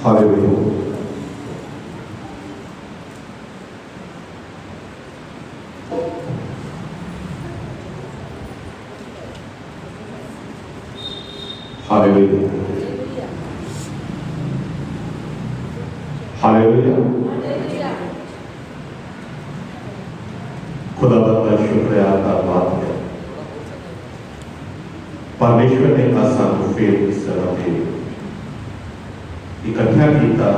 Hallelujah. हालेलुया। Hallelujah. खुदावंद का शुक्र धन्यवाद है। परमेश्वर ने सानू फिर इस तरह से इकट्ठा किया,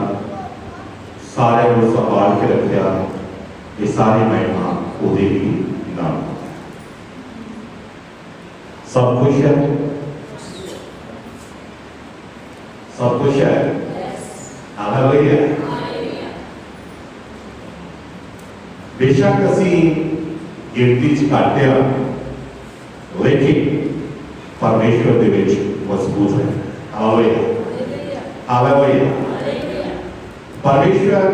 सारे को संभाल के रखा। ये सारी महिमा उहदे ही नाम। सब कुछ है, सब कुछ है। हालेलुया। बेशक असी गिनती च घट आ, लेकिन परमेश्वर दे विच मजबूत है। हालेलुया। हालेलुया। परमेश्वर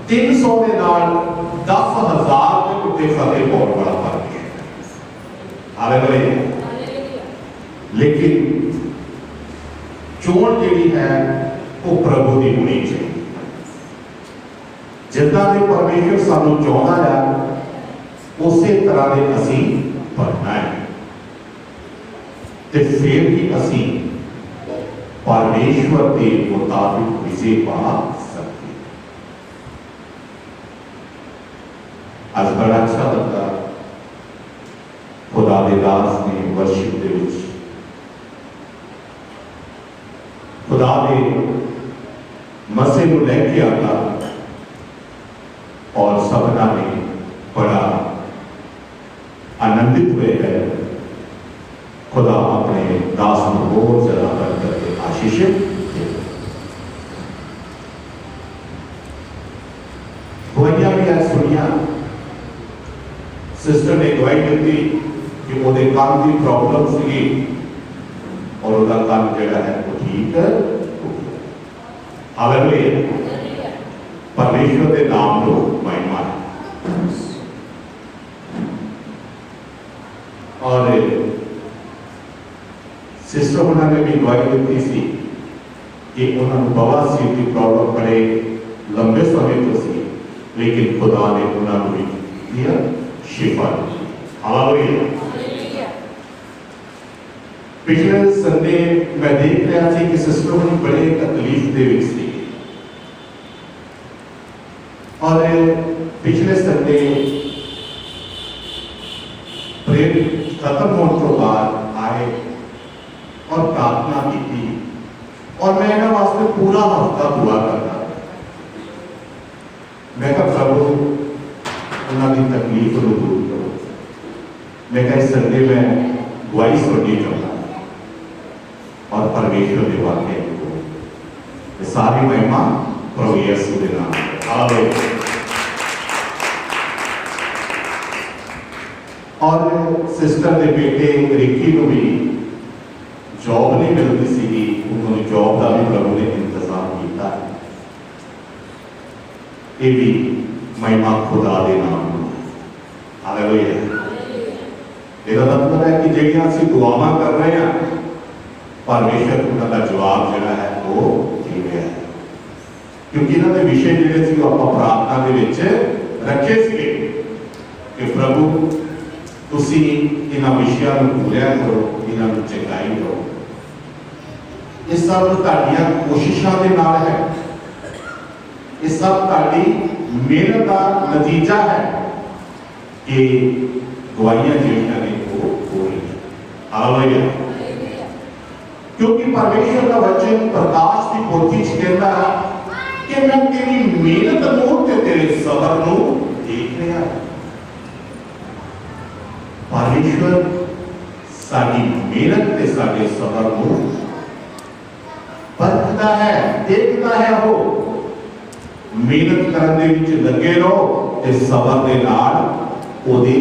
300 के नाल 10,000 के उत्ते फतेह पाउण वाला परमेश्वर। हालेलुया। लेकिन चोण जिहड़ी है वो प्रभु की होनी चाहिए। जिदा के परमेश्वर सानू चाहता है उस तरह के असी बनना है, तो फिर ही असी परमेश्वर के मुताबिक विजय पा सकते। आज बड़ा अच्छा लगा खुदा दे दास ने वर्शिप दे विच खुदा ने मसीह को लेके आता और सबना ने बड़ा आनंदित हुए है। खुदा अपने दास को बहुत ज्यादा कर करके आशीष गवाइया भी आज सुनिया। सिस्टर ने गवाही दी कि वो कान की प्रॉब्लम सी और उसका कान जड़ा है वो ठीक है। हालेलुया। परमेश्वर के नाम को महिमा है। और सिस्टर उन्होंने भी गवाही दी सी कि उन्होंने बवासीर की प्रॉब्लम बड़े लंबे समय तो सी, लेकिन खुदा ने उन्होंने भी दिया शिफा। हालेलुया। पिछले संडे मैं देख रहा था कि सिस्टर ने बड़े तकलीफ दे विच सी और पिछले संडे प्रेयर खत्म होने के बाद आए और प्रार्थना की थी और मैं इन्होंने वास्ते पूरा हफ्ता दुआ करता। मैं कहा प्रभु उन्होंने तकलीफ को दूर करो। मैं कहा इस संडे में गवाही सुननी चाहता और परमेश्वर के वाक्य को सारी महिमा प्रभु यीशु के नाम। हालेलुया। और सिस्टर के बेटे रिकी को भी जॉब नहीं मिलती सी, उन्होंने जॉब का भी प्रभु ने इंतजाम किया। ये भी महिमा खुदा के नाम। हालेलुया। इसका मतलब है कि जिहड़ियां असीं दुआवां कर रहे हैं परमेश्वर उनका जवाब जिहड़ा है वो दे रहा है, क्योंकि इन्होंने विषय जिहड़े सी आपां प्रार्थना दे विच रखे थे कि प्रभु तुसी इन्हां विषयां नूं पूरा करो, इन्हां नूं चंगाई दो। ये सब तुहाडीआं कोशिशां दे नाल है, ये सब तुहाडी मेहनत का नतीजा है कि गवाहियां जिहड़ियां ने वो हो रही हैं। हालेलुया। क्योंकि परमेश्वर का वचन प्रकाश की पोथी च कहता है कि मैं तेरी मेहनत नूं ते तेरे सबर नूं देख रहा। परमेश्वर साडी मेहनत ते साडे सबर नूं परखदा है, देखता है। वो मेहनत करने विच लगे रहो ते सबर दे नाल ओदे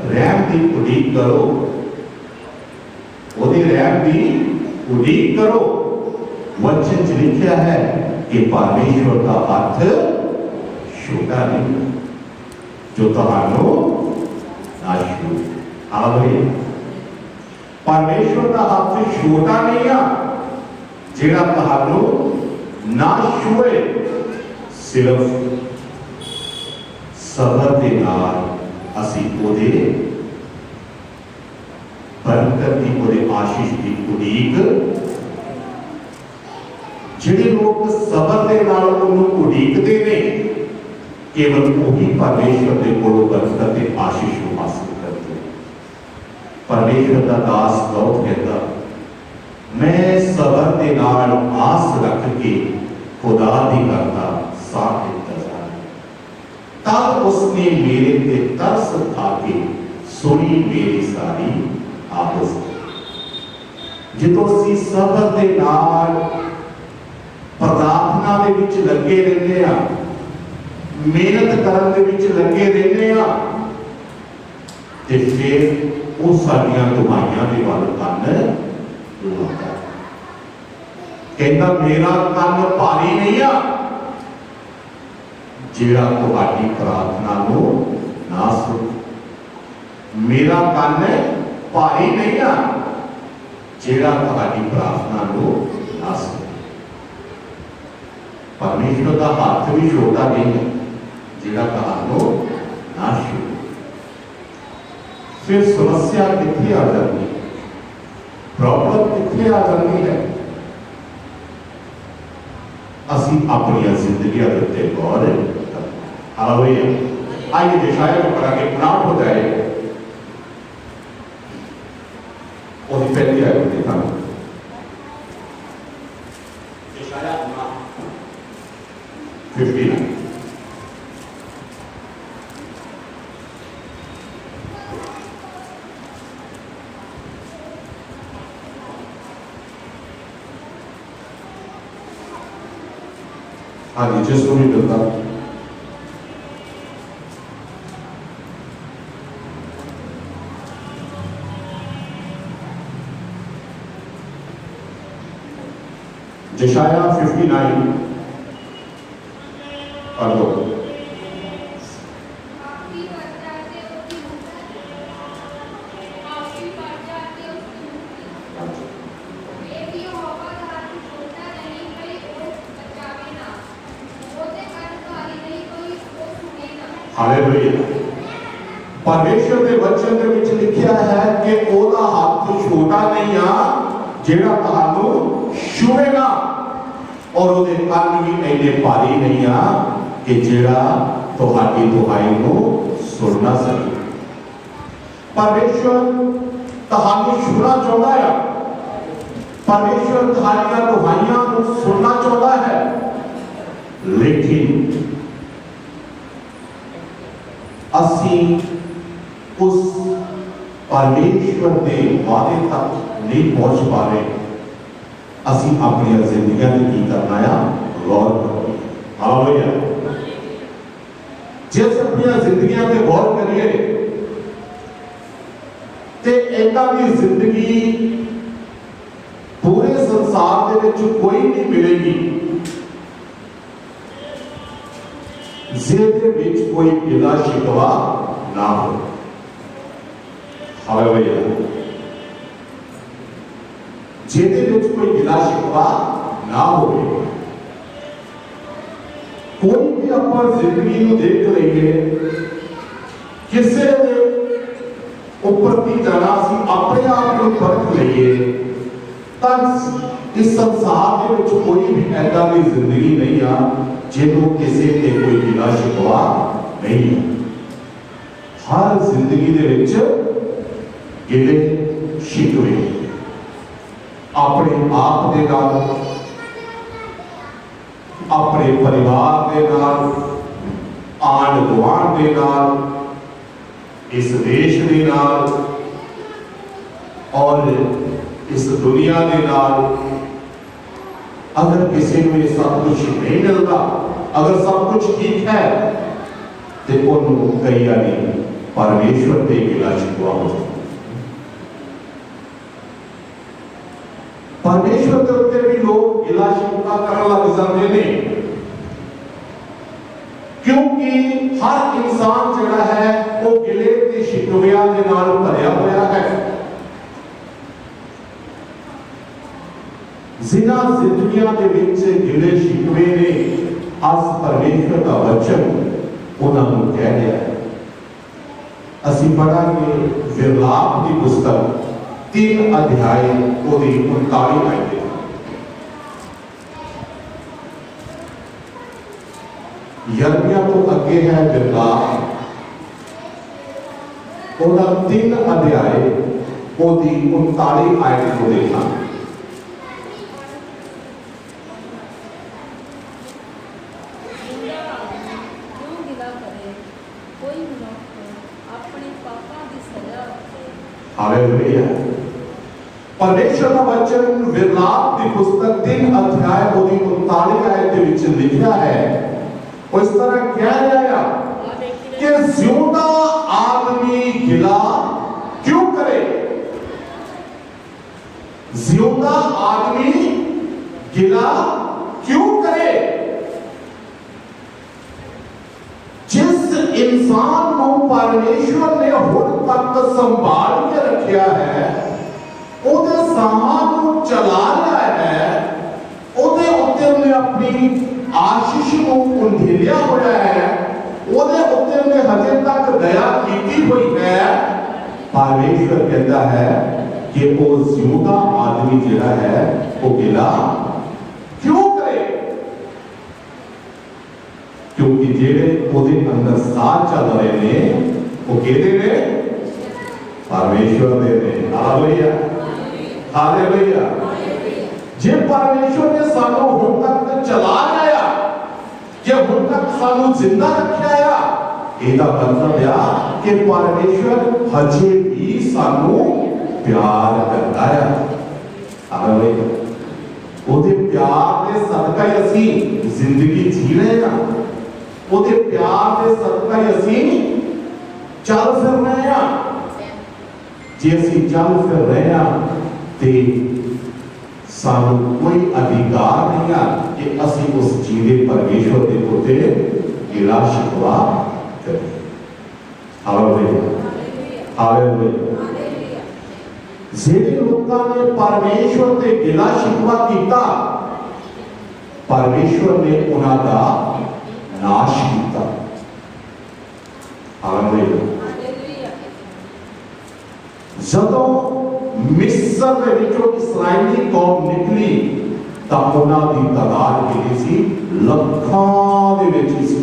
रहम दी उड़ीक करो, ओदे रहम दी उड़ीक करो। वचन च लिखा है कि परमेश्वर का हाथ छोटा नहीं जो तुहानू नाशू। हालेलुया। परमेश्वर का हाथ छोटा नहीं है ਜਿਹੜਾ ਤੁਹਾਨੂੰ ਨਾ ਛੂਏ, ਸਿਰਫ ਸਬਰ ਦੇ ਨਾਲ ਅਸੀਂ ਉਹਦੇ ਬਰਕਤ ਦੀ, ਉਹਦੇ ਆਸ਼ੀष ਦੀ ਉਡੀਕ। ਜਿਹੜੇ ਲੋਕ ਸਬਰ ਦੇ ਨਾਲ ਉਹਨੂੰ ਉਡੀਕਦੇ ਨੇ, ਕੇਵਲ ਉਹੀ ਪਰਮੇਸ਼ਵਰ ਦੇ ਕੋਲੋਂ ਬਰਕਤ ਤੇ ਆਸ਼ੀष ਨੂੰ ਹਾਸਲ ਕਰਦੇ। ਪਰਮੇਸ਼ਵਰ ਦਾ ਦਾਸ ਗੌਤ ਕਹਿੰਦਾ, मैं सबर के नाल आस रख के खुदा दी करता साथ इंतजार, तब उसने मेरे ते तरस खा के सुनी मेरी सारी आवाज़। जो असीं सबर के नाल प्रार्थना दे विच लगे रहंदे आ, मेहनत करन दे विच लगे रहंदे आ, ते फिर वो साडियां दुआइयां दे वल कन कहता, मेरा कन भारी नहीं आ जेड़ा तुहाडी प्रार्थना नु ना सुन। मेरा कन भारी नहीं आ जेड़ा तुहाडी प्रार्थना नु ना सुन। परमेश्वर का हाथ भी छोटा नहीं है जेड़ा तुहानू ना छू। फिर समस्या कितनी आ जाती है, प्रॉब्लम कितने आ जाती है। असी अपनी जिंदगी के गौर हालेलुया। आइए यशायाह को पढ़ा के 59 हो जाए, और पहली आयत देखा यशायाह 59। हाँ जी, जिसको भी मिलता यशायाह 59 पढ़ दो। हालेलुया। परमेश्वर के वचन के विच लिखिया है कि ओदा हाथ छोटा नहीं आ जेड़ा तुहानू छूएगा, और ओदे कन भी इन्ने भारी नहीं आ कि जेड़ा तुहाडी दुआई नू सुन ना सके। परमेश्वर तुहानू छूना चाहता है, परमेश्वर तुहाडियां दुआइयां नू सुनना चाहता है, लेकिन असी उस परमेश्वर के वादे तक नहीं पहुंच पा रहे। असी अपनी जिंदगी में की करना है, गौर करिए। हालेलुया। जिस अपनी जिंदगी में गौर करिए ते इन्हां दी जिंदगी पूरे संसार दे विच कोई नहीं मिलेगी जिहदे विच कोई गिला शिकवा ना हो। हालेलुया। जिहदे विच कोई गिला शिकवा ना हो। कोई भी अपन जिंदगी नूं देख लईए, किसे दे उपर की जाना असीं अपने आप को परख लईए तां इस संसार दे विच कोई भी ऐसा की जिंदगी नहीं आ जिन्हों किसी ते कोई गिला शिकवा नहीं है। हर जिंदगी दे विच गिले शिकवे अपने आप दे नाल, अपने परिवार दे नाल, आंढ गुआंढ दे नाल, इस देश दे नाल और इस दुनिया दे नाल। अगर किसी को ये सब कुछ नहीं मिलता, अगर सब कुछ ठीक है, तो उन्होंने कई बारी परमेश्वर पे गिला शिकवा हो जाता। परमेश्वर के उत्ते भी लोग गिला शिकवा करने लग जाते हैं, क्योंकि हर इंसान जिहड़ा है वो गिले ते शिकवियां दे नाल भरिया होया है। जिन्हां जिंदगियां दे विच गिले शिकवे ने अस परमेश्वर का वचन उन्होंने कह दिया है। असी पढ़ांगे विलाप की पुस्तक 3 अध्याय 39 आयत। यिर्मयाह तो अगे है विलाप, 3 अध्याय 39 आयत को देखना। हालेलुया। परमेश्वर का वचन विलाप की पुस्तक 3 अध्याय 39 आयत के विच लिखा है। इस तरह कह रहा कि जिंदा आदमी गिला क्यों करे? जिंदा आदमी गिला क्यों करे? जिस इंसान को परमेश्वर ने हुण तक संभाल के रखा है, उहदे सामान को चला रहा है, उहदे उत्ते उन्हें अपनी आशीष को उंधेलिया होया है, उहदे उत्ते उन्हें हजे तक दया की हुई है। परमेश्वर कहता है कि वो जिंदा आदमी जिहड़ा है वो गिला क्यों करे? क्योंकि जेड़े ओदे अंदर साथ चल रहे ने वो कहते ने परमेश्वर दे ने। Hallelujah, hallelujah. जे परमेश्वर ने सानू हुण तक चला लिया, जे हुण तक सानू जिंदा रखा, ਇਹਦਾ मतलब आ कि परमेश्वर हजे भी सानू प्यार करता है। हालेलुया। ਉਹਦੇ प्यार के सदका ही असी जिंदगी जी रहे हैं, ਉਹਦੇ प्यार के सदका ही असी चल फिर रहे हैं। जे असी चल फिर रहे हैं तो सानू कोई अधिकार नहीं है कि असी उस जीवे परमेश्वर के उत्ते गिला शिकवा करें। Hallelujah, hallelujah. जेड़े लोगों ने परमेश्वर से गिला शिकवा किया, परमेश्वर ने उन्हां दा नाश किया। हालेलुया। जदों मिस्र के विचों इस्राएली कौम निकली तो उन्हां दी तादाद कितनी सी? लखां दे विच सी।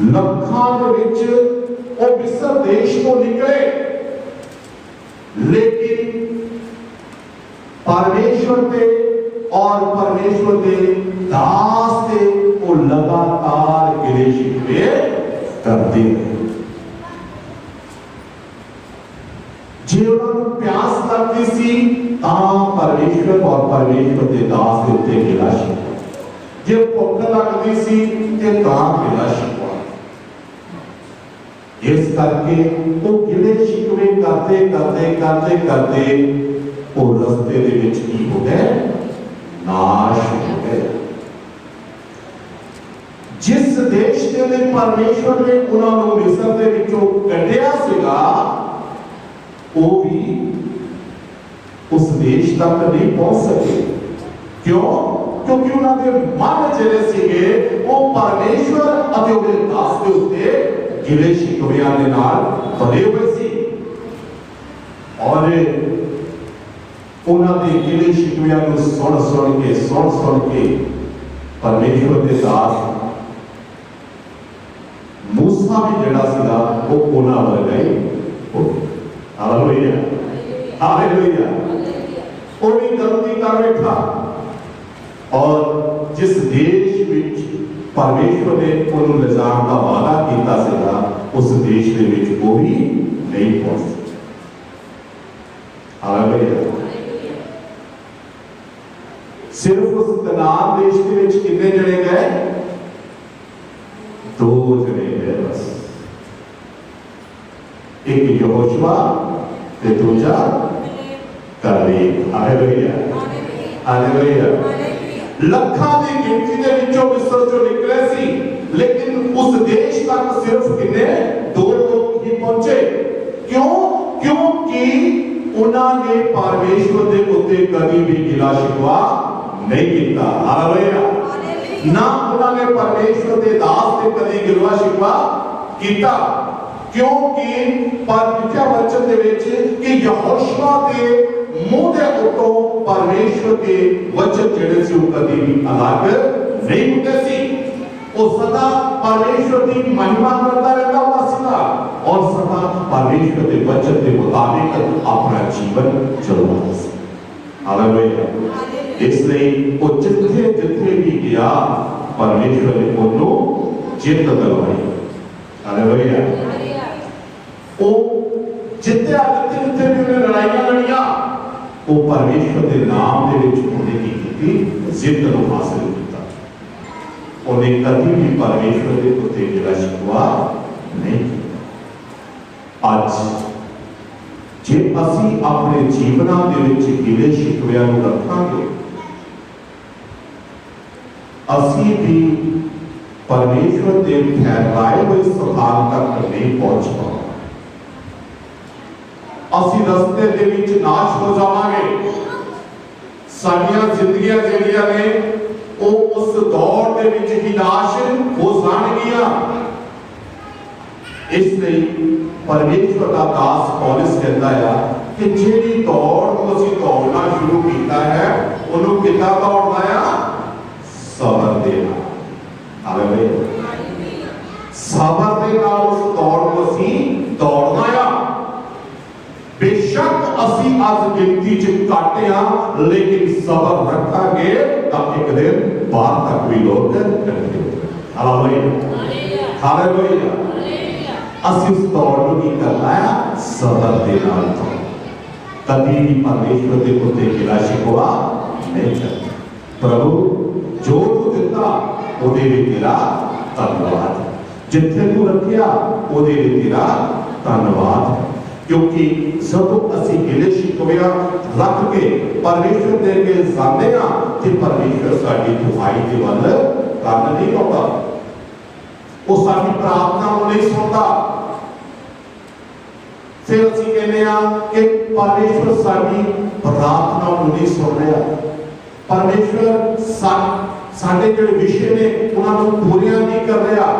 लखां दे विच वो मिस्र देश को निकले, लेकिन परमेश्वर के और परमेश्वर के दास से वो लगातार गिले शिकवे करते रहे। जे उन्होंने प्यास लगती सी परमेश्वर और परमेश्वर के दास के उत्ते गिला शिकवा, जे भुख लगती सी ते गिला शिकवा। इस करके वो गिले शिकवे करते करते करते करते वो रस्ते दे विच की हो गए? नाश हो गए। जिस देश के लिए परमेश्वर ने उन्होंने मिस्र के विचों कढ़िया सीगा, वो भी उस देश तक नहीं पहुंच सके। क्यों? क्योंकि उन्होंने मन जिहड़े सीगे वो परमेश्वर अते उहदे दास दे उत्ते गिले शिकवियां दे नाल भरे हुए सी, और उन्होंने गिले शिकवियां को सुन के परमेश्वर के दास मूसा भी जिहड़ा सीगा वो उन्हां वर्गा ही हो गया। Hallelujah, hallelujah. वो भी गलती कर बैठा, और जिस देश विच परमेश्वर ने उन्होंने ले जाने का वादा किया सीगा, उस देश के विच वो भी नहीं पहुंच सके। हालेलुया। सिर्फ उस कनान देश के विच कितने जने गए? 2 जने गए बस। एक यहोशुआ ते दूजा कालेब। Hallelujah, hallelujah. लखां दी गिनती दे विचों मिस्र चों निकले सी, लेकिन उस देश तक सिर्फ कितने? 2 लोग ही पहुंचे। क्यों? क्योंकि उन्होंने परमेश्वर के उत्ते कभी भी गिला शिकवा नहीं किया। हालेलुया। ना उन्होंने परमेश्वर के दास से कभी गिला शिकवा किया, क्योंकि परमेश्वर वचन दे विच कि यहोशुआ के मुंह दे उत्तों परमेश्वर के वचन जिहड़े सी कभी भी अलग नहीं होंदे सी। वो सदा परमेश्वर की महिमा करता रहता हुआ और सदा परमेश्वर के वचन के मुताबिक अपना जीवन चलाता सी। हालेलुया। इसलिए वो जिथे जिथे भी गया परमेश्वर ने उन्होंने जित दिलवाई। हालेलुया। वो जितया जिथे जिथे भी उन्हें लड़ाइयां लड़ियां, वो परमेश्वर के नाम के विच उन्हें की जित को हासिल किया। उन्हें कभी भी परमेश्वर के उत्ते गिला शिकवा नहीं किया। आज जे असी अपने जीवना दे विच गिले शिकवियां नूं रखांगे, असी भी परमेश्वर के ठहराए हुए स्थान तक नहीं पहुंच पाएंगे। असी रस्ते दे विच नाश हो जावांगे। साडियां जिंदगियां जिहड़ियां ने वो उस दौड़ के विच ही नाश हो जाणगियां। इसलिए परमेश्वर का दास पौलुस कहता है कि जिहड़ी दौड़ को असीं दौड़ना शुरू किया है, उन्होंने कितना दौड़ना है? सबर दे नाल। हालेलुया। सबर दे नाल उस दौड़ को असीं दौड़ना है। बेशक असी आज गिनती च घट हां, लेकिन सबर रखांगे तो एक दिन बाहर तक भी लोग इकट्ठे होंगे। हालेलुया। हालेलुया। असी उस दौड़ को की करना है? सबर दे नाल। कभी भी परमेश्वर के उत्ते गिला शिकवा नहीं करना। प्रभु जो तू दिता ओदे लिए तेरा धन्यवाद, जिथे तू रखिया ओदे लिए तेरा धन्यवाद। क्योंकि जब असी गिले शिकवियां रख के परमेश्वर दे के जाते हैं कि परमेश्वर साडी दुहाई के वल कान नहीं होता, वो साडी प्रार्थना को नहीं सुनता। फिर असी कहने कि परमेश्वर साडी प्रार्थना को नहीं सुन रहा। परमेश्वर साडे जिहड़े विषय ने उन्होंने पूरियां नहीं कर रहा।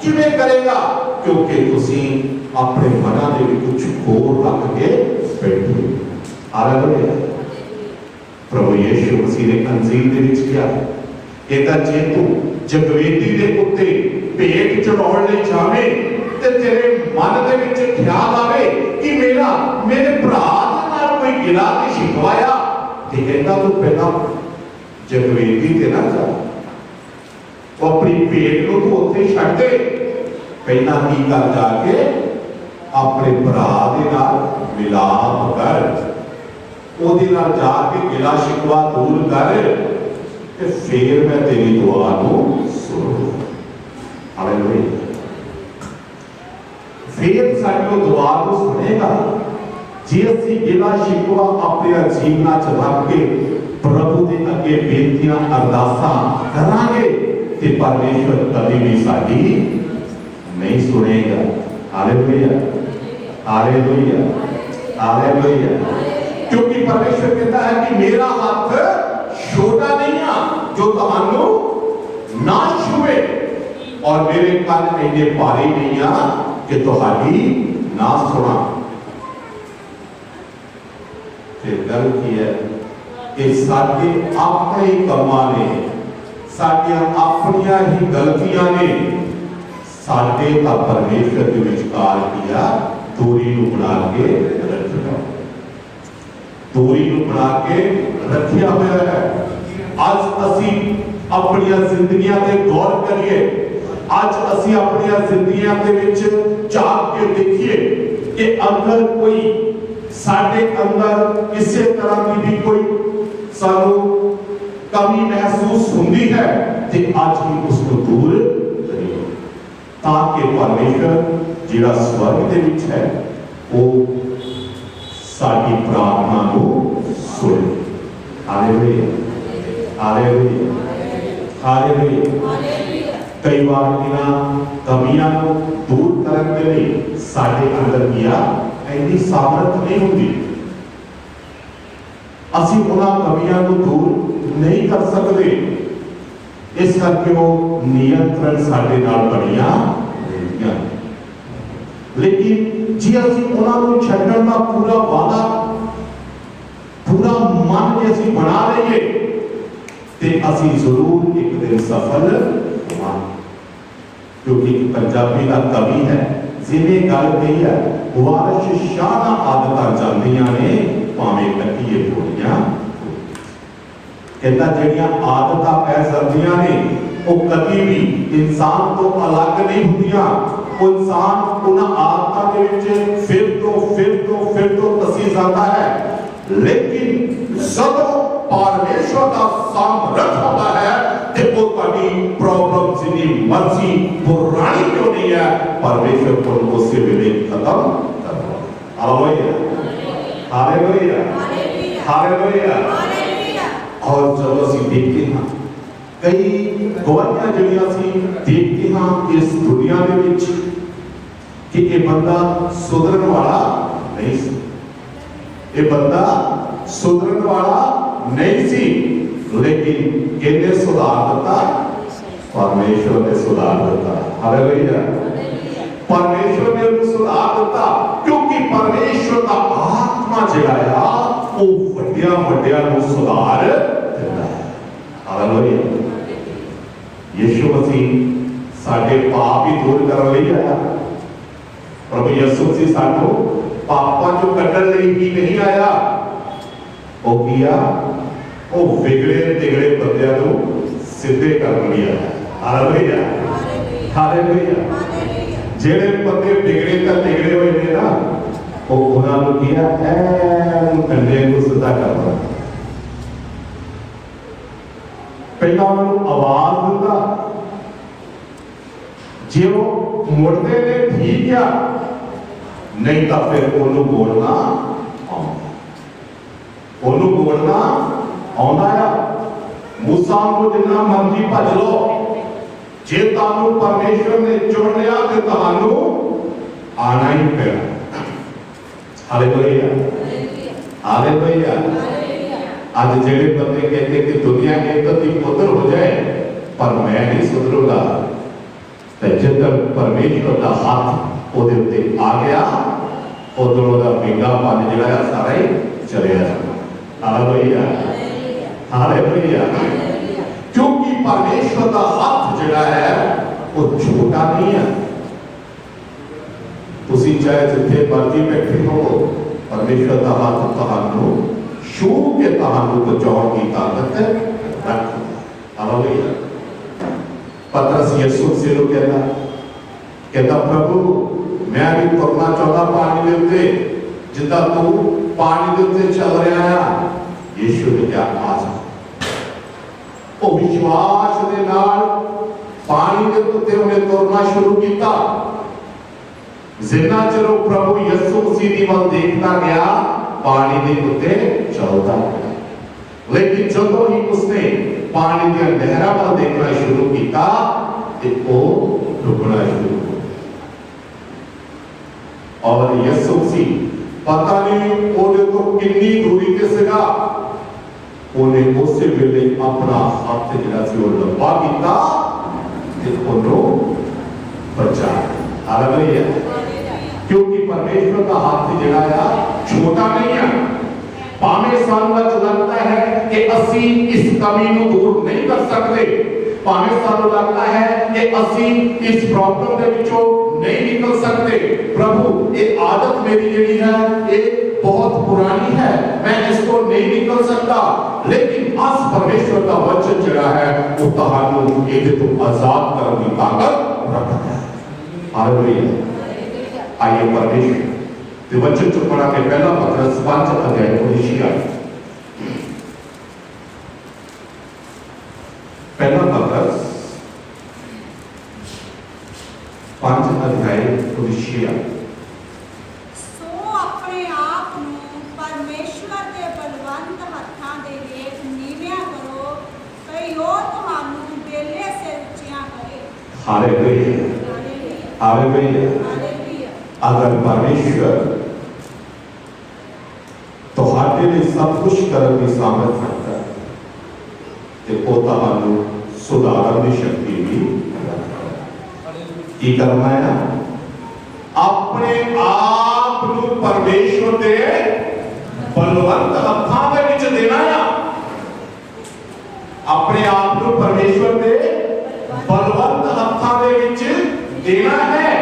किवें करेगा? क्योंकि तुसी अपने मना दे विच कुछ होर रख के बैठे। हालेलुया। प्रभु यीशु मसीह ने अंजील दे विच किया कहता, जे तू जगवेदी दे उत्ते भेंट चढ़ाउण लई जावे ते तेरे मन दे विच ख्याल आवे कि मेरे भरा दे नाल कोई गिला ते शिकवाया, ते कहता तू पहला जगवेदी ते ना जा, अपनी भेंट को तू उत्थे छड्ड दे। पहला की कर जाके अपने भरा दे नाल मिलाप कर, ओदे नाल जाके गिला शिकवा दूर कर, ते फिर मैं तेरी दुआ नूं सुनूंगा। हालेलुया। फिर साडी दुआ नूं सुनेगा। जे असीं गिला शिकवा अपने जीवना च रख के प्रभु दे अगे बेनतियां अरदासां करांगे, ते परमेश्वर कभी भी साडी नहीं सुनेगा। हालेलुया। हालेलुया। हालेलुया। क्योंकि परमेश्वर कहता है कि मेरा हाथ छोटा नहीं है जो तुहानू ना छुए, और मेरे कान इन्ने भारी नहीं है कि तुहाडी ना सुना। फिर गल की है कि साडे अपने ही कमां ने, साडियां अपनियां ही गलतियां ने साडे का परमेश्वर के विचकार किया दूरी नूं बना के रखिया, दूरी नूं बना के रखिया हुआ है। आज असी अपनी जिंदगियां ते गौर करिए। आज असी अपनी जिंदगियां दे विच झांक के देखिए कि अगर कोई साडे अंदर किसी तरह की भी कोई सानू कमी महसूस होती है, तो आज ही उसको दूर करिए, ताकि परमेश्वर जिहड़ा स्वर्ग दे विच है वो साडी प्रार्थना को सुने। हालेलुया। हालेलुया। हालेलुया। कई बार इन्हां कमियां को दूर करने के लिए साडे अंदर किया इतनी सामर्थ नहीं होती। ਅਸੀਂ ਉਹਨਾਂ ਕਮੀਆਂ ਨੂੰ ਦੂਰ ਨਹੀਂ ਕਰ ਸਕਦੇ। ਇਸ ਕਰਕੇ ਉਹ ਨਿਯੰਤਰਣ ਸਾਡੇ ਨਾਲ ਬਣੀਆਂ ਰਹਿੰਦੀਆਂ। ਲੇਕਿਨ ਜੇ ਅਸੀਂ ਉਹਨਾਂ ਨੂੰ ਛੱਡਣ ਦਾ ਪੂਰਾ ਵਾਦਾ, ਪੂਰਾ ਮਨ ਜੇ ਅਸੀਂ ਬਣਾ ਲਈਏ ਤੇ ਅਸੀਂ ਜ਼ਰੂਰ ਇੱਕ ਦਿਨ ਸਫਲ ਹੋਵਾਂਗੇ। क्योंकि पंजाबी का कवि है जिन्हें गल कही है, वारिश शाह आदत जांदियां ने भावें कट्टिए घोड़ियां। कहता जिहड़ियां आदतां पै सकदियां ने वो कभी भी इंसान तो अलग नहीं होंदियां। वो इंसान उन्हां आदतां दे विच फिर तो तसी जाता है। लेकिन जदों परमेश्वर का सामर्थ होता है ते वो कभी प्रॉब्लम जिनी मर्जी पुरानी क्यों नहीं है, परमेश्वर को उसी वेले खत्म कर दो। हालेलुया, हालेलुया, हालेलुया। और जब ਅਸੀਂ देखते हैं कई गवाहियां ਜਿਹੜੀਆਂ ਅਸੀਂ देखते हैं इस दुनिया ਦੇ ਵਿੱਚ कि ये बंदा सुधरन वाला नहीं सी, ये बंदा सुधरन वाला नहीं सी, लेकिन किसने सुधार दिता? परमेश्वर ने सुधार दिता। हालेलुया, परमेश्वर ने उन्हें सुधार दिता क्योंकि परमेश्वर का आत्मा जिहड़ा है वो वड्डिया वड्डिया को सुधार दिता है। हालेलुया, यीशु मसीह साडे पाप ही दूर करने लई आया। प्रभु यीशु मसीह सानू पापां चों कड्ढण लई ही नहीं आया, वो किया वो बिगड़े तिगड़े बंदियां नूं सिद्धे करन लई आया। Hallelujah, hallelujah. जेड़े बंदे बिगड़े तां तिगड़े होए ने ना, वो उन्हां नूं किया ऐन कंडे नूं सिद्धा करना। पहला उन्हां नूं आवाज दिंदा, जे वो मुड़दे ने ठीक आ, नहीं तां फिर उन्होंने बोलना आउंदा है। मूसा को जिन्ना मर्जी भज लो, जे तानू परमेश्वर ने चुन लिया तो तानू आना ही पैना। Hallelujah, hallelujah. आज जेड़े बंदे कहते कि दुनिया के प्रति पुत्र हो जाए पर मैं नहीं सुधरूंगा, तो जब तक परमेश्वर का हाथ ओदे उत्ते आ गया उधरों का विज्ञापन जिहड़ा सारा ही चले जाना। Hallelujah, hallelujah. क्योंकि परमेश्वर का हाथ जिहड़ा है वो छोटा नहीं है। तुसी चाहे जिथे मर्जी बैठे हो, परमेश्वर का हाथ तुहानू छू के तुहानू बचाउण की ताकत रखदा। हालेलुया। पतरस यीशु से लो कहता प्रभु मैं भी तुरना चाहता पानी दे उत्ते जिद्दां तू पानी दे उत्ते चल रहा है। यीशु ने क्या आ जा, वो विश्वास दे नाल पानी दे उत्ते उन्हें तुरना शुरू किया। जिन्ना चिर प्रभु यीशु मसीह दी वल देखता गया पानी दे उत्ते चलता गया। लेकिन जदों ही उसने पानी दी लहरां वल देखना शुरू किया ते वो डुबना शुरू हो गया। और यीशु मसीह पता नहीं ओदे तो कितनी दूरी ते सीगा, उन्हें उस वेले अपना हाथ जिहड़ा सी ओह लंबा कीता ते ओनू बचाया। हालेलुया। क्योंकि परमेश्वर का हाथ जिहड़ा है छोटा नहीं है। भावें सानू लगता है कि असी इस कमी को दूर नहीं कर सकते, भावें सानू लगता है कि असी इस प्रॉब्लम के विचों नहीं निकल सकते। प्रभु ये आदत मेरी जिहड़ी है ये बहुत पुरानी है, मैं इसको नहीं निकल सकता, लेकिन आज परमेश्वर का वचन जिहड़ा है वो तुहानू इहदे तो आजाद करने की ताकत रखता है। हालेलुया। आइए परमेश्वर ते वचन चो पढ़ा के पहला पत्रस 5 अध्याय को निशिया, पहला पत्रस 5 अध्याय को निशिया। सो अपने आप नू परमेश्वर के बलवंत हत्थां दे हेठ नीविया करो, कई और तुहानू बेले से उच्चियां करे। Hallelujah, hallelujah. अगर परमेश्वर तुहाडे ਤੁਹਾਡੇ ਲਈ ਸਭ ਕੁਝ ਕਰਨ ਦੀ ਸਾਮਰਥ ਰੱਖਦਾ ਹੈ ਤੇ ਉਹ ਤੁਹਾਨੂੰ ਸੁਧਾਰਨ ਦੀ ਸ਼ਕਤੀ ਵੀ ਰੱਖਦਾ ਹੈ। ਕੀ ਕਰਨਾ ਹੈ? ਆਪਣੇ ਆਪ ਨੂੰ ਪਰਮੇਸ਼ਵਰ ਦੇ ਬਲਵੰਤ ਹੱਥਾਂ ਦੇ ਵਿੱਚ ਦੇਣਾ ਹੈ। ਆਪਣੇ ਆਪ ਨੂੰ ਪਰਮੇਸ਼ਵਰ ਦੇ ਬਲਵੰਤ ਹੱਥਾਂ ਦੇ ਵਿੱਚ ਦੇਣਾ ਹੈ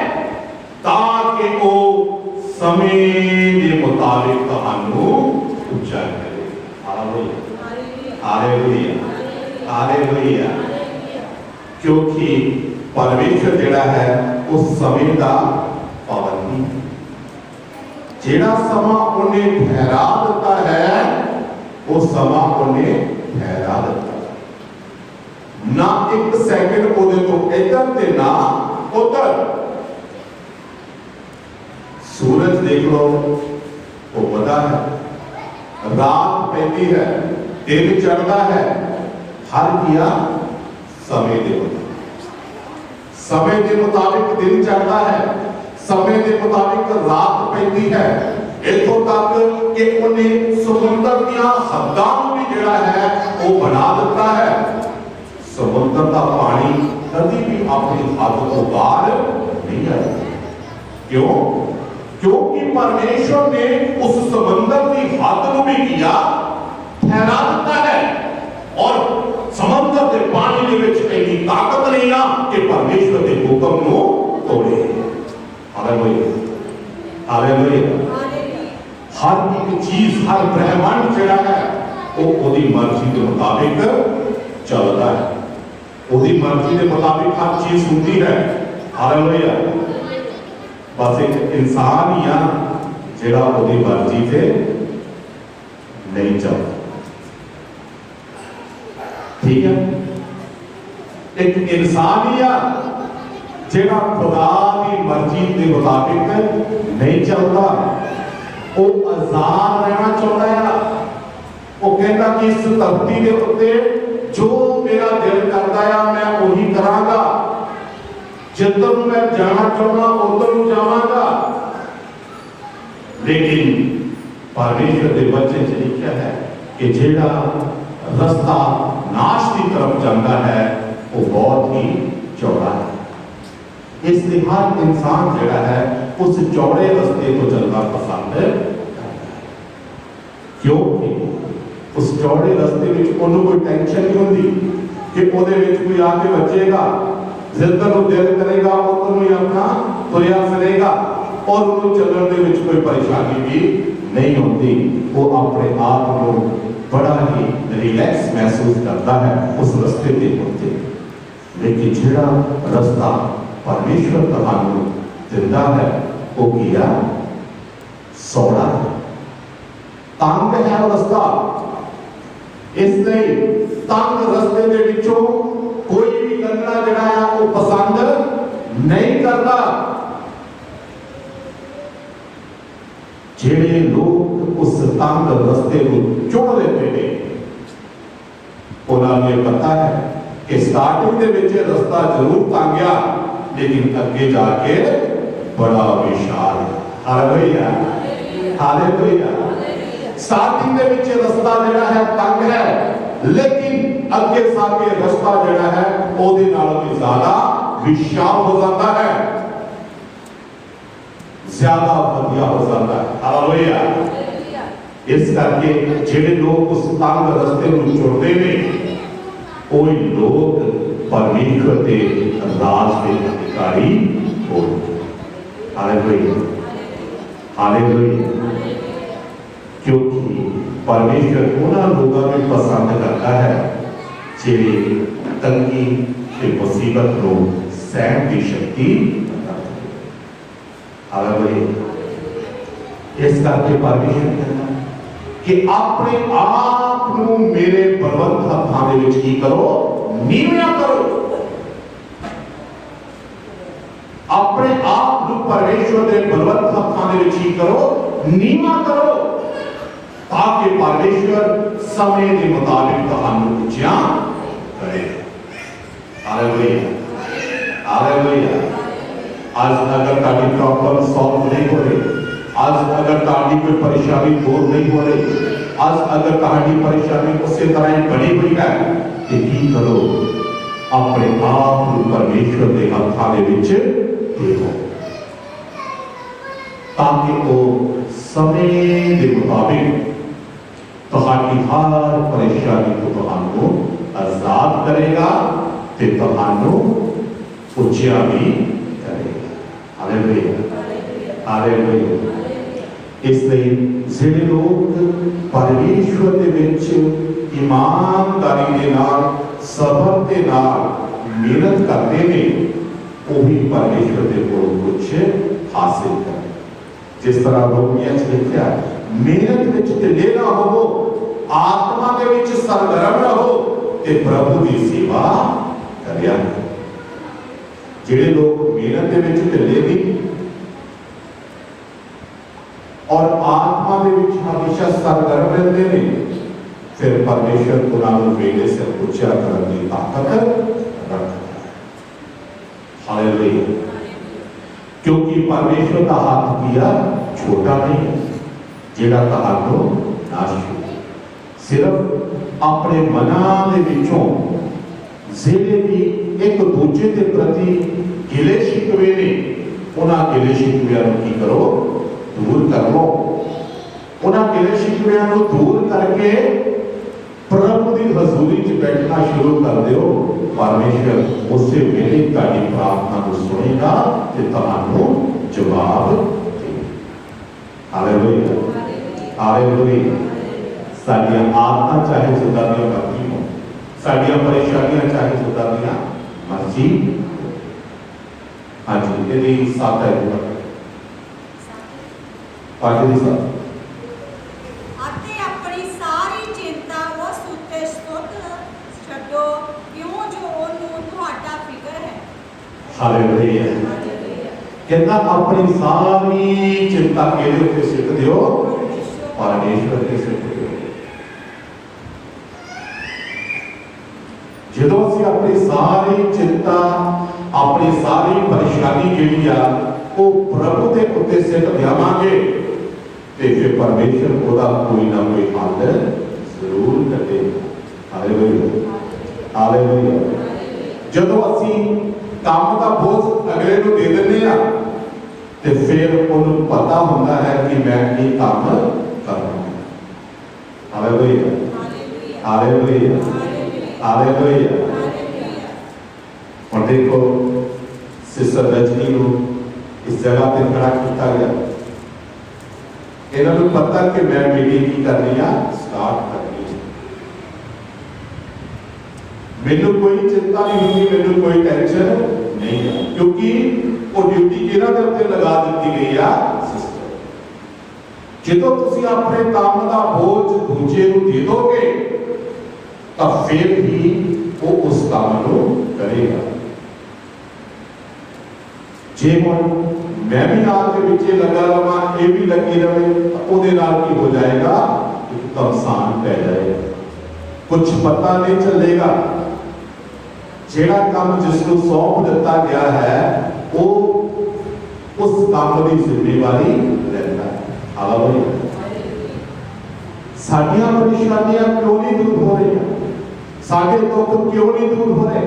ਤਾਂ ਕਿ ਉਹ ਸਮੇਂ ਦੇ ਮੁਤਾबिक ਤੁਹਾਨੂੰ ਉੱਚਾ ਕਰੇ। Hallelujah, hallelujah, hallelujah. क्योंकि परमेश्वर जिहड़ा है उस समय का पाबंदी, जिहड़ा समा उन्हें ठहरा दिता है वो समा उन्हें ठहरा दिता है। ना एक सेकंड उहदे तो इधर ते ना उधर। सूरज देख लो वो बड़ा है, रात पैंती है, दिन चढ़ता है, हर किया समय के मुताबिक। समय के मुताबिक दिन चढ़ता है, समय के मुताबिक रात पैंती है। इतों तक कि उन्हें समुद्र दियां हद्दां भी जिहड़ा है वो बना दिता है। समुद्र का पानी कभी भी अपनी हद को बाहर नहीं आया। क्यों? क्योंकि परमेश्वर ने उस समुद्र की हद को भी किया ठहरा दिता है। और समुद्र के पानी के विच इतनी ताकत नहीं आ कि परमेश्वर के हुक्म को तोड़े। Hallelujah, hallelujah. हर एक चीज, हर ब्रह्मांड जिहड़ा है वो ओदी मर्जी के मुताबिक चलता है। ओदी मर्जी के मुताबिक हर चीज होती है। हालेलुया। बस एक इंसान ही आ जिहड़ा ओदी मर्जी से नहीं चलता। ठीक है? एक इंसान ही आ जिहड़ा खुदा की मर्जी के मुताबिक नहीं चलता। वो आजाद रहना चाहता है। वो कहता कि इस धरती के उत्ते जो मेरा दिल करता है मैं वही करांगा, जिधर मैं जाना चाहता उधर जावांगा। लेकिन परमेश्वर के वचन च लिखा है कि जिहड़ा रास्ता नाश की तरफ जाता है वो बहुत ही चौड़ा है। इसलिए हर इंसान जिहड़ा है उस चौड़े रास्ते को चलना पसंद करता है। क्योंकि उस चौड़े रास्ते में उन्होंने कोई टेंशन नहीं होती कि ਉਹਦੇ ਵਿੱਚ कोई आके बचेगा। जिधर वो दिल करेगा उधर ही अपना तुरया फिरेगा और उन्होंने चलने के विच कोई परेशानी भी नहीं होती। वो अपने आप को बड़ा ही रिलैक्स महसूस करता है उस रास्ते के होते। लेकिन जिहड़ा रास्ता परमेश्वर तुहानू दिंदा है वो किया सौड़ा है, तंग है रास्ता। इसलिए तंग रास्ते के विचों कोई भी लंघना जिहड़ा है वो पसंद नहीं करता। जिहड़े लोग उस तंग रास्ते को चुन लेते हैं उन्होंने पता है कि स्टार्टिंग के विच रास्ता जरूर तंग आ लेकिन अगे जाके बड़ा विशाल है। Hallelujah, hallelujah. स्टार्टिंग के विच रास्ता जिहड़ा है तंग है लेकिन अगे जाके रास्ता जिहड़ा है ओदे नालों भी ज्यादा विशाल हो जाता है, ज्यादा वधिया हो जाता है। हालेलुया। इस करके जिहड़े लोग उस तंग रास्ते को चुनते हैं कोई लोग परमेश्वर के राज के अधिकारी हो। Hallelujah, hallelujah. क्योंकि परमेश्वर उन्होंने लोगों में पसंद करता है जिहड़े तंगी ते मुसीबत को सहन की शक्ति रखते हैं। हालेलुया। इस करके परमेश्वर कहता है कि अपने आप को मेरे बलवंत हत्थां दे विच की करो, नीविया करो। अपने आप को परमेश्वर के बलवंत हत्थां दे विच की करो, नीवा करो ताकि परमेश्वर समय के मुताबिक तुहानू उच्चा करे। Hallelujah, hallelujah. आज अगर ताड़ी प्रॉब्लम सॉल्व नहीं हो रही, आज आज अगर ताड़ी कोई परेशानी दूर नहीं हो रही, आज अगर ताड़ी परेशानी उसी तरह ही बनी हुई है, तो की करो, अपने आप को परमेश्वर के हाथों दे विच देखो, ताकि वो समय के मुताबिक तुहाडी हर परेशानी को तुहानू आजाद करेगा ते तुहानू उचिया भी करेगा। Hallelujah, hallelujah. इसलिए जिहड़े लोग परमेश्वर दे विच ईमानदारी दे नाल, सबर दे नाल मेहनत करते हैं, वही परमेश्वर के कोल कुछ हासिल कर। जिस तरह रोमिया च लिखा, मेहनत विच ढिले ना हो, आत्मा के विच सरगर्म रहो ते प्रभु की सेवा करिया। जिहड़े लोग मेहनत के विच ढिले नहीं और आत्मा के विच हमेशा सरगर्म रहते हैं, फिर परमेश्वर उन्होंने वेले से ऊंचा करने की ताकत रखता है। हालेलुया। क्योंकि परमेश्वर का हाथ किया छोटा नहीं, जेड़ा तहानू नाश हो, सिर्फ अपने मना दे विचों जिहड़े भी एक दूजे के प्रति गिले शिकवे ने, उन्हां गिले शिकवियां नूं की करो, दूर कर लो। उन्हां गिले शिकवियां नूं दूर करके प्रभु की हजूरी च बैठना शुरू कर दो। परमेश्वर उसे वेले ताड़ी प्रार्थना को सुनेगा ते तुहानू जवाब देगा। Hallelujah, hallelujah. साडियां आदतां चाहे खुदा दी मर्जी हो, साडियां परेशानियां चाहे खुदा दी मर्जी। हाँ जी, यदि साथ है पाठ दी साथ हालेलुया। कहता अपनी सारी चिंता केदे उत्ते सिट दियो, परमेश्वर के सिर ते। जदों असीं अपनी सारी चिंता, अपनी सारी परेशानी जिहड़ी आ वो प्रभु के उत्ते सिट देवांगे ते फिर परमेश्वर ओदा कोई ना कोई हल जरूर करेगा। Hallelujah, hallelujah. जदों असीं काम का बोझ अगले को दे देने आ ते फिर उन्हें पता होता है कि मैं ये काम करना है। हालेलुया, हालेलुया, हालेलुया। और देखो सिस्टर रजनी को इस जगह पे खड़ा किया गया, इन्होंने पता कि मैं मीटिंग की करनी है, स्टार्ट करनी है। मैनू कोई चिंता नहीं होगी, मैनू कोई टेंशन नहीं है, क्योंकि वो ड्यूटी किहड़ा दे उत्ते लगा दी गई है, सिस्टर। जदों तुसीं अपने काम का बोझ दूजे नूं दे दोगे तो फिर ही वो उस काम को करेगा। जे हुण मैं भी आपके पीछे लगा रहा, ये भी लगी रहे, ਉਹਦੇ ਨਾਲ की हो जाएगा, एक तमसान पै जाएगा, कुछ पता नहीं चलेगा। जेड़ा काम जिसको सौंप दिता गया है वो उस काम की जिम्मेवारी लेता है। हालेलुया। साडियां परेशानियां क्यों नहीं दूर हो रही, साडे दुख क्यों नहीं दूर हो रहे?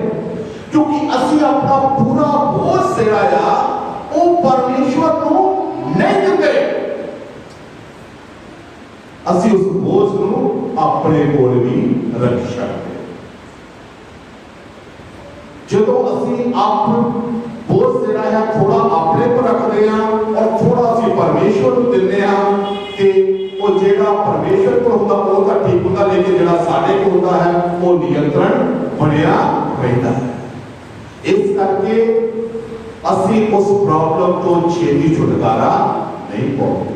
क्योंकि असीं अपना पूरा बोझ जिहड़ा वो परमेश्वर को नहीं दिंदे, असीं उस बोझ को अपने कोल भी रख सकते। जदों असीं आप बोझ जिहड़ा है थोड़ा अपने पर रखते हैं और थोड़ा असीं परमेश्वर को दिंदे हैं ते वो जिहड़ा परमेश्वर को होंदा वो तां ठीक होंदा, लेकिन जिहड़ा साडे को होंदा है वो नियंत्रण बनिया रहंदा है। इस करके असीं उस प्रॉब्लम तो छेती छुटकारा नहीं पाਉਂਦੇ।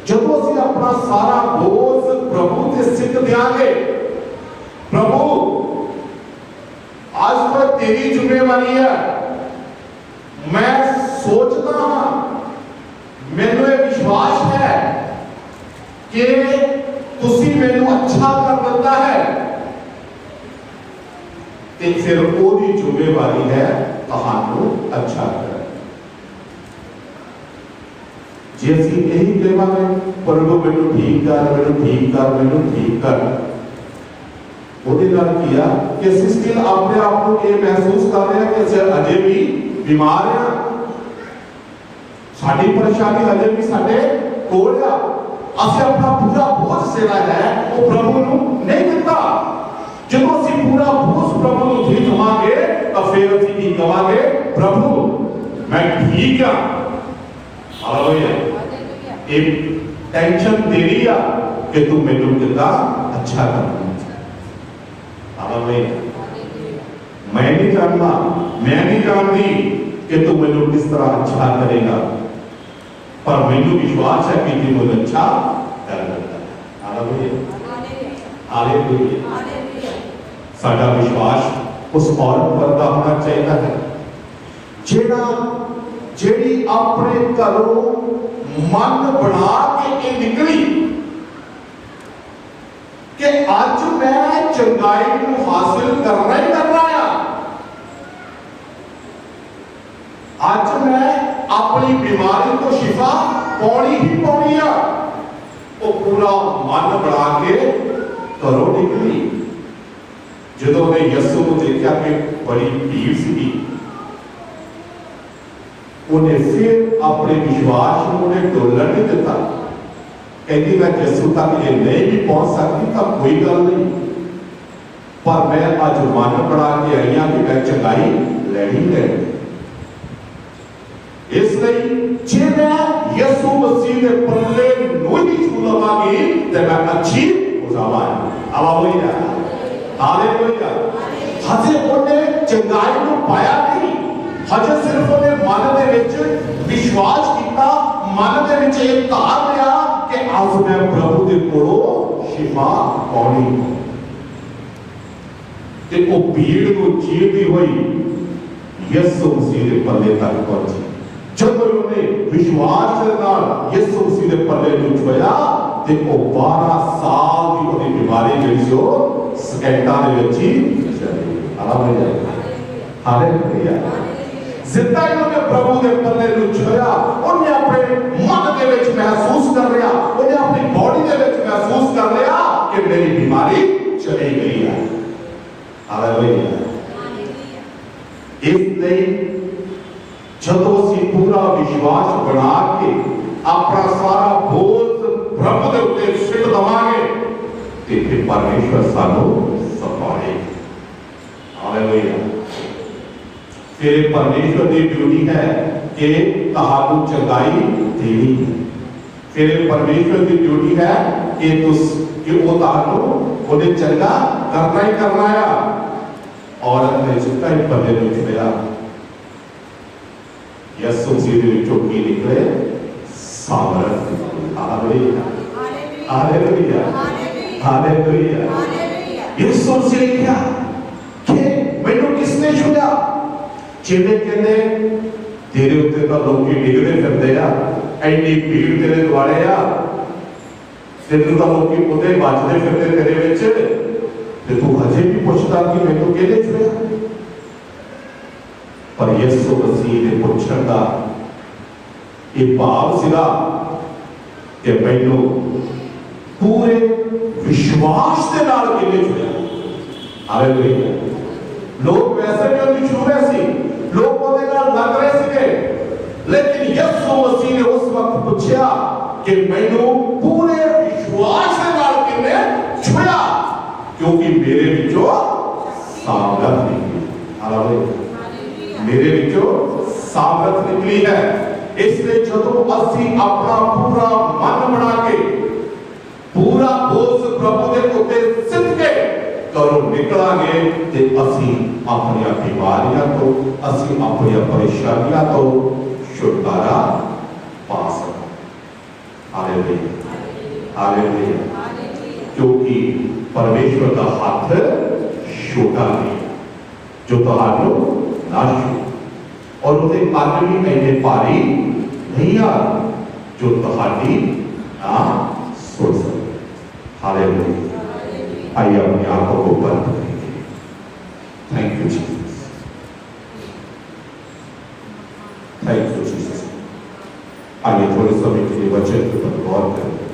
जदों असीं अपना सारा बोझ प्रभु ते सिट देंगे, प्रभु आज तो तेरी जिम्मेवारी है, मैं सोचता हाँ, मैनू ये विश्वास है कि तुसी मैनू अच्छा कर दिता है, ते फिर ओदी जिम्मेवारी है तुहानू अच्छा करना। जे जे ਅਸੀਂ ਇਹੀ ਕਹਾਂਗੇ ਪ੍ਰਭੂ ਮੈਨੂੰ ਠੀਕ ਕਰ, ਮੈਨੂੰ ਠੀਕ ਕਰ, ਮੈਨੂੰ ਠੀਕ ਕਰ, ਉਹਦੇ ਨਾਲ ਕੀ ਆ ਕਿ ਅਸੀਂ ਸਟਿਲ ਆਪਣੇ ਆਪ ਨੂੰ ਇਹ ਮਹਿਸੂਸ ਕਰ ਰਹੇ ਹਾਂ ਕਿ ਅਸੀਂ ਅਜੇ ਵੀ ਬਿਮਾਰ ਹਾਂ, ਸਾਡੀ ਪਰੇਸ਼ਾਨੀ ਅਜੇ ਵੀ ਸਾਡੇ ਕੋਲ ਆ, ਅਸੀਂ ਆਪਣਾ ਪੂਰਾ ਬੋਝ ਜਿਹੜਾ ਹੈ ਉਹ ਪ੍ਰਭੂ ਨੂੰ ਨਹੀਂ ਦਿੱਤਾ। ਜਦੋਂ ਅਸੀਂ ਪੂਰਾ ਬੋਝ ਪ੍ਰਭੂ ਨੂੰ ਦੇ ਦੇਵਾਂਗੇ ਤਾਂ ਫਿਰ ਅਸੀਂ ਕੀ ਕਹਾਂਗੇ, ਪ੍ਰਭੂ ਮੈਂ ਠੀਕ ਹਾਂ। ਹਾਲੇਲੂਇਆ। ਇਹ ਟੈਨਸ਼ਨ ਤੇਰੀ ਆ ਕਿ ਤੂੰ ਮੈਨੂੰ ਕਿੱਦਾਂ ਅੱਛਾ ਕਰਨਾ। ਹਾਲੇਲੂਇਆ। मैं नहीं जानता, मैं नहीं जानती कि तू मैनू किस तरह अच्छा करेगा, पर मैनू विश्वास है कि तू मुझे अच्छा कर देगा। Hallelujah, hallelujah. साडा विश्वास उस औरत पर दा होना चाहिए है जेड़ा जेड़ी अपने घरों मन बना के ये निकली कि आज मैं चंगाई को हासिल करना ही करना है, आज मैं अपनी बीमारी को शिफा पानी ही पानी है। वो पूरा मन बना के घरों निकली। जो ने यसू को देखा कि बड़ी भीड़ सी, उन्हें फिर अपने विश्वास को उन्हें डोलण नहीं दिता। कहती मैं यसू तक ये नहीं भी पहुंच सकती तो कोई गल नहीं, पर मैं अज मन बना के आई हाँ कि मैं चंगाई लैनी है। इसलिए जे मैं यसू मसीह के पल्ले नूं ही छू लवांगी तो मैं अच्छी हो जावांगी। Hallelujah, hallelujah. हजे उन्हें चंगाई को पाया नहीं, हजे सिर्फ उन्हें मन दे विच विश्वास किया, मन दे विच ये धार लिया कि आज मैं प्रभु के कोलों शिफा पानी। ते वो भीड़ को चीरती हुई यसू मसीह के पल्ले तक पहुंची। जब उन्होंने विश्वास के नाल यसू मसीह के पल्ले को छुआ ते वो 12 साल की उन्हें बीमारी जिहड़ी सी वो सेकंडां दे विच ही चली। Hallelujah, hallelujah. जिद्दां ही उन्हें प्रभु के पल्ले को छुआ, उन्हें अपने मन के विच महसूस कर लिया, उन्हें अपनी बॉडी के विच महसूस कर लिया कि मेरी बीमारी चली गई है। हालेलुया। इसलिए जदों असीं पूरा विश्वास बना के अपना सारा बोझ प्रभु के उत्ते सिट दवांगे ते फिर परमेश्वर सानू संभालेगा। हालेलुया। फिर परमेश्वर की ड्यूटी है कि तुहानू चंगाई देनी है। फिर परमेश्वर की ड्यूटी है कि वो तुहानू उन्हें चंगा करना ही करना है। औरत ने जितना ही पल्ले में छुआ, यसू मसीह के चौकी निकले सामर्थ। हालेलुया, हालेलुया, हालेलुया। यसू मसीह ने कहा कि मैनू किसने छुआ? चेले कहते तेरे उत्ते तो लोग डिगते फिरते आ, एनी भीड़ तेरे दुआले आ, तेनू तो लोग उदे बचते फिरते तेरे विच, ते तू हजे भी पुछदा कि मैनू किहने छुआ? पर यसू मसीह ने पुछण दा ये भाव सीगा कि मैनू पूरे विश्वास के नाल किहने छुआ। हालेलुया। लोग वैसे भी उन्हें छू रहे सी, लोग उहदे नाल लग रहे सीगे, लेकिन यसू मसीह ने उस वक्त पूछा कि मैनू पूरे विश्वास के नाल किहने छुआ, क्योंकि मेरे विचों सामर्थ निकली। हालेलुया। मेरे विचों सामर्थ निकली है। इसलिए जदों असीं अपना पूरा मन बना के पूरा बोझ प्रभु के उत्ते सिट के घरों निकलांगे ते असीं अपनी बीमारियां तो, असीं अपनी परेशानियां तो छुटकारा पा सकांगे। Hallelujah, hallelujah. क्योंकि परमेश्वर का हाथ छोटा नहीं जो तुहानू ना छू, और उसके कंन भी इन्ने भारी नहीं आ जो तुहाडी ना सुन सके। हालेलुया। आइए अपनी आंखों को बंद करेंगे। Thank you Jesus, thank you Jesus. आइए थोड़े समय के लिए वचन के ऊपर गौर करें।